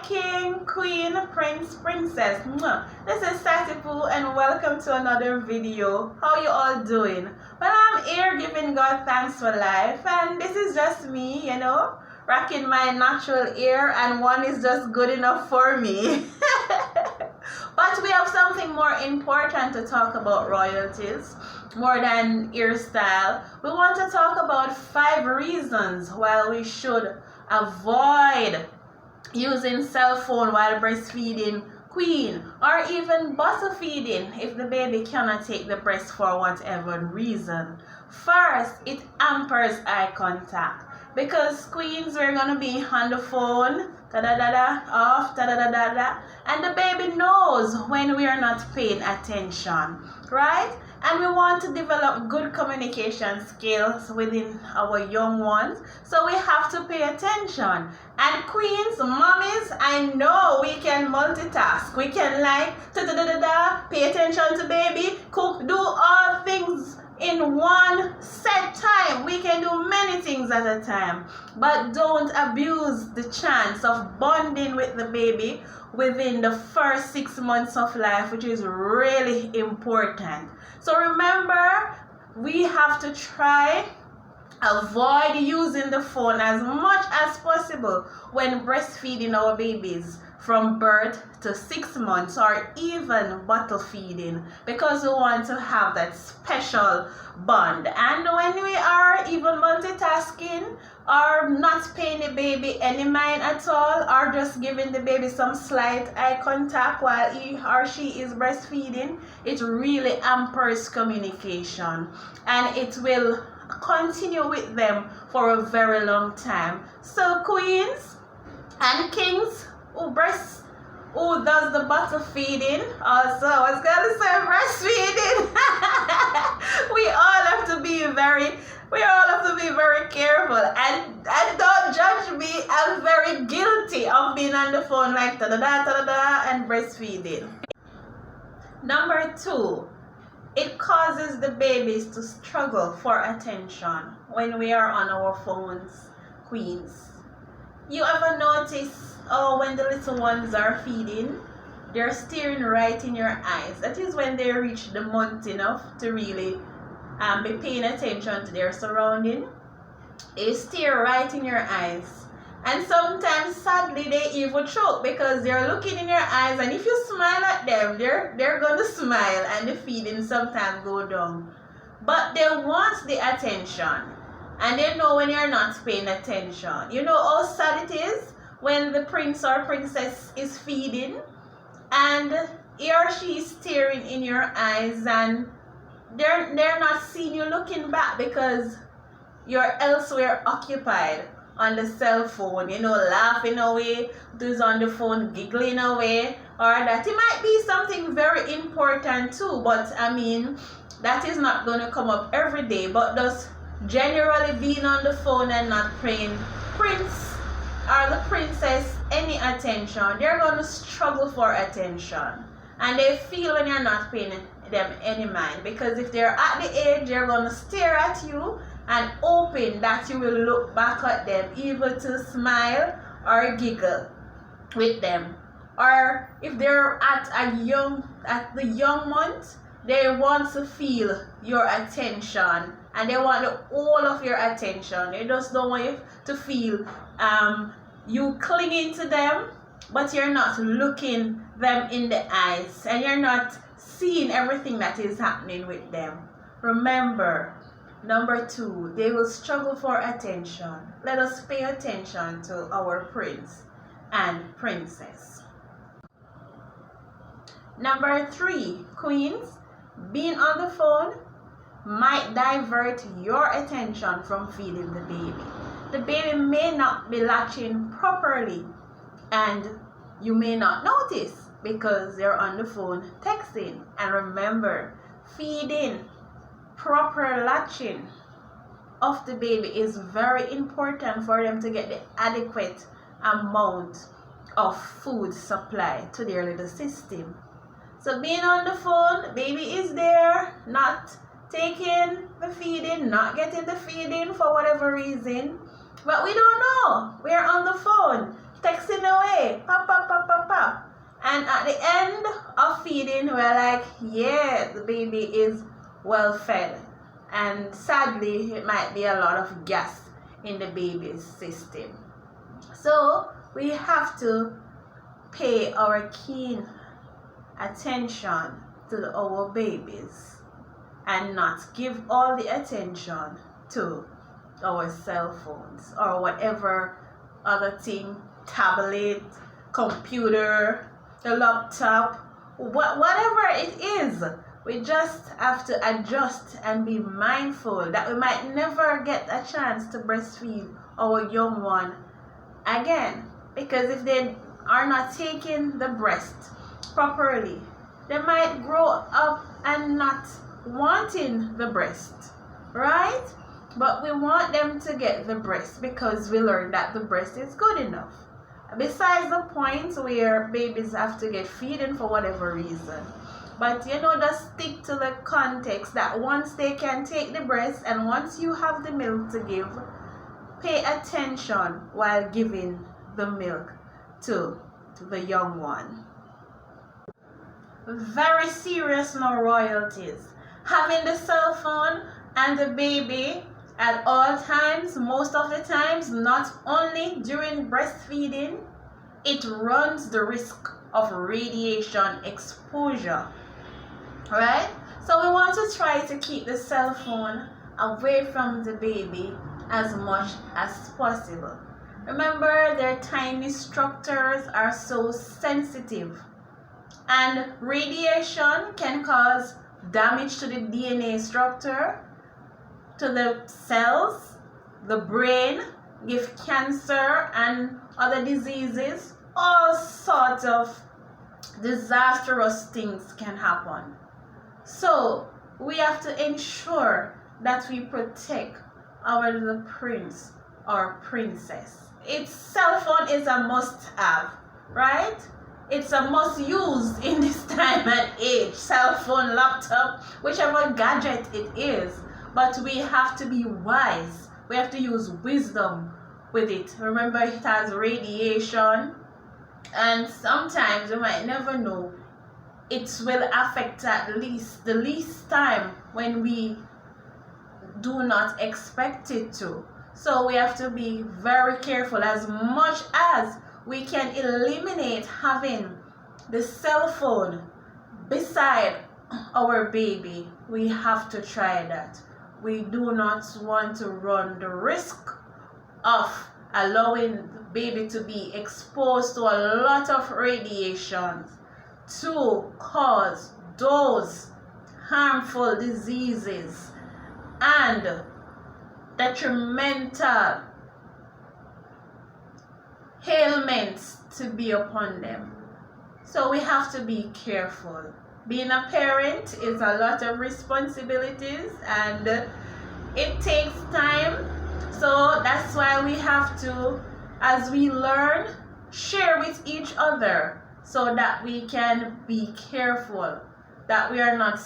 king, queen, prince, princess. This is Satipu and welcome to another video. How you all doing? Well, I'm here giving God thanks for life, and this is just me, rocking my natural hair, and one is just good enough for me. But we have something more important to talk about, royalties, more than hairstyle. We want to talk about 5 reasons why we should avoid using cell phone while breastfeeding queen, or even bottle feeding if the baby cannot take the breast for whatever reason. First, it hampers eye contact, because queens, we're gonna be on the phone, off, and the baby knows when we are not paying attention, right? And we want to develop good communication skills within our young ones, so we have to pay attention. And queens, mommies, I know we can multitask. We can pay attention to baby, cook, do all things in one set time. We can do many things at a time, but don't abuse the chance of bonding with the baby within the first 6 months of life, which is really important. So remember, we have to avoid using the phone as much as possible when breastfeeding our babies from birth to 6 months, or even bottle feeding, because we want to have that special bond. And when we are even multitasking or not paying the baby any mind at all, or just giving the baby some slight eye contact while he or she is breastfeeding, it really hampers communication, and it will continue with them for a very long time. So queens and kings who does the bottle feeding, also I was gonna say breastfeeding, we all have to be very careful, and don't judge me. I'm very guilty of being on the phone and breastfeeding. Number 2, it causes the babies to struggle for attention when we are on our phones, queens. You ever notice when the little ones are feeding, they're staring right in your eyes? That is when they reach the month enough to really be paying attention to their surrounding. They stare right in your eyes, and sometimes sadly they even choke, because they're looking in your eyes, and if you smile at them, they're gonna smile, and the feeding sometimes go down. But they want the attention, and they know when you're not paying attention. You know how sad it is when the prince or princess is feeding and he or she is staring in your eyes, and they're not seeing you looking back because you're elsewhere occupied on the cell phone, laughing away, who's on the phone giggling away, or that it might be something very important too, but that is not going to come up every day. But just generally being on the phone and not paying prince or the princess any attention, they're going to struggle for attention, and they feel when you're not paying them any mind, because if they're at the age, they're going to stare at you and hoping that you will look back at them, either to smile or giggle with them. Or if they're at the young month, they want to feel your attention, and they want all of your attention. They just don't want you to feel you clinging to them, but you're not looking them in the eyes, and you're not seeing everything that is happening with them. Remember, number 2, they will struggle for attention. Let us pay attention to our prince and princess. Number 3, queens, being on the phone might divert your attention from feeding the baby. The baby may not be latching properly, and you may not notice because they're on the phone texting. And remember, feeding, proper latching of the baby is very important for them to get the adequate amount of food supply to their little system. So being on the phone, baby is there, not taking the feeding, not getting the feeding for whatever reason, but we don't know. We're on the phone texting away, play, pop, pop, pop, pop, pop. And at the end of feeding, we're like, yeah, the baby is well fed. And sadly, it might be a lot of gas in the baby's system. So we have to pay our keen attention to our babies and not give all the attention to our cell phones or whatever other thing, tablet, computer, the laptop, whatever it is. We just have to adjust and be mindful that we might never get a chance to breastfeed our young one again, because if they are not taking the breast properly, they might grow up and not wanting the breast, right? But we want them to get the breast because we learned that the breast is good enough. Besides the point where babies have to get feeding for whatever reason. But just stick to the context that once they can take the breast and once you have the milk to give, pay attention while giving the milk to the young one. Very serious now, royalties. Having the cell phone and the baby at all times, most of the times, not only during breastfeeding, it runs the risk of radiation exposure, right? So we want to try to keep the cell phone away from the baby as much as possible. Remember, their tiny structures are so sensitive, and radiation can cause damage to the DNA structure, to the cells, the brain, give cancer and other diseases. All sorts of disastrous things can happen. So we have to ensure that we protect our little prince or princess. Its cell phone is a must-have, right? It's a must-use in this time and age. Cell phone, laptop, whichever gadget it is. But we have to be wise. We have to use wisdom with it. Remember, it has radiation, and sometimes you might never know. It will affect at least the least time when we do not expect it to. So we have to be very careful. As much as we can eliminate having the cell phone beside our baby, we have to try that. We do not want to run the risk of allowing the baby to be exposed to a lot of radiation to cause those harmful diseases and detrimental ailments to be upon them. So we have to be careful. Being a parent is a lot of responsibilities and it takes time. So that's why we have to, as we learn, share with each other so that we can be careful, that we are not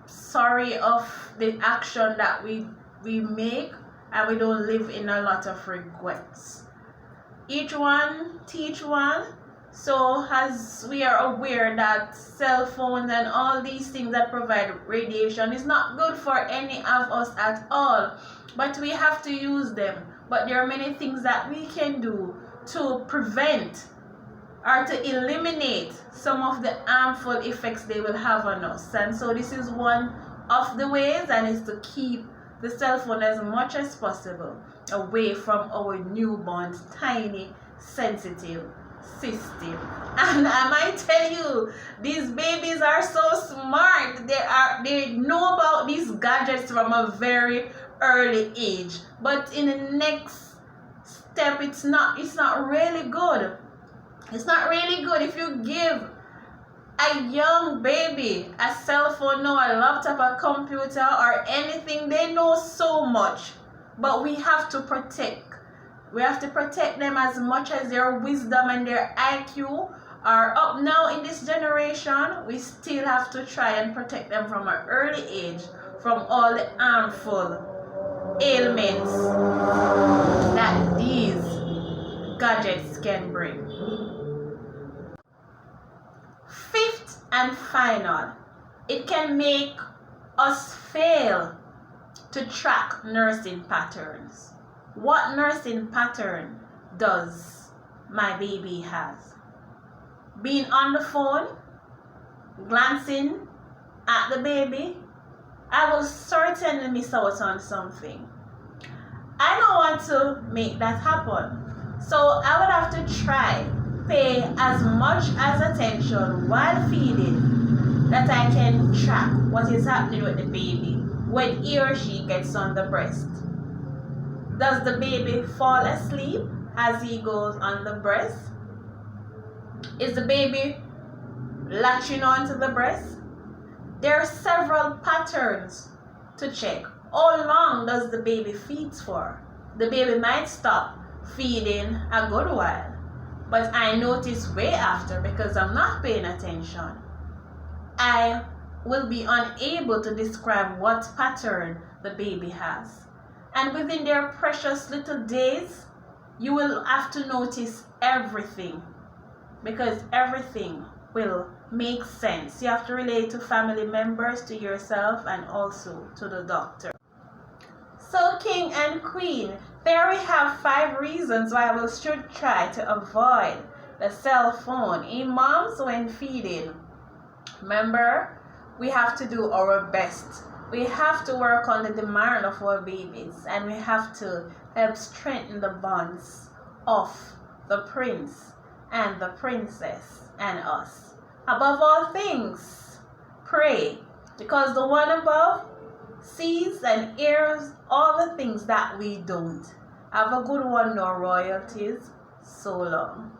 sorry of the action that we make, and we don't live in a lot of regrets. Each one teach one. So as we are aware that cell phones and all these things that provide radiation is not good for any of us at all, but we have to use them. But there are many things that we can do to prevent or to eliminate some of the harmful effects they will have on us. And so this is one of the ways, and is to keep the cell phone as much as possible away from our newborn's tiny, sensitive system. And I might tell you, these babies are so smart. They know about these gadgets from a very early age. But in the next step, it's not really good. It's not really good if you give a young baby a cell phone, no, a laptop, a computer, or anything. They know so much, but we have to protect. We have to protect them as much as their wisdom and their IQ are up now in this generation. We still have to try and protect them from an early age from all the harmful ailments that these gadgets can bring. And final, it can make us fail to track nursing patterns. What nursing pattern does my baby has? Being on the phone, glancing at the baby, I will certainly miss out on something. I don't want to make that happen. So I would have to try, pay as much as attention while feeding that I can track what is happening with the baby when he or she gets on the breast. Does the baby fall asleep as he goes on the breast? Is the baby latching onto the breast? There are several patterns to check. How long does the baby feed for? The baby might stop feeding a good while, but I notice way after because I'm not paying attention. I will be unable to describe what pattern the baby has. And within their precious little days, you will have to notice everything because everything will make sense. You have to relate to family members, to yourself, and also to the doctor. So king and queen, there we have 5 reasons why we should try to avoid the cell phone in moms when feeding. Remember, we have to do our best. We have to work on the demand of our babies, and we have to help strengthen the bonds of the prince and the princess and us. Above all things, pray, because the one above sees and hears all the things that we don't. Have a good one, no royalties. So long.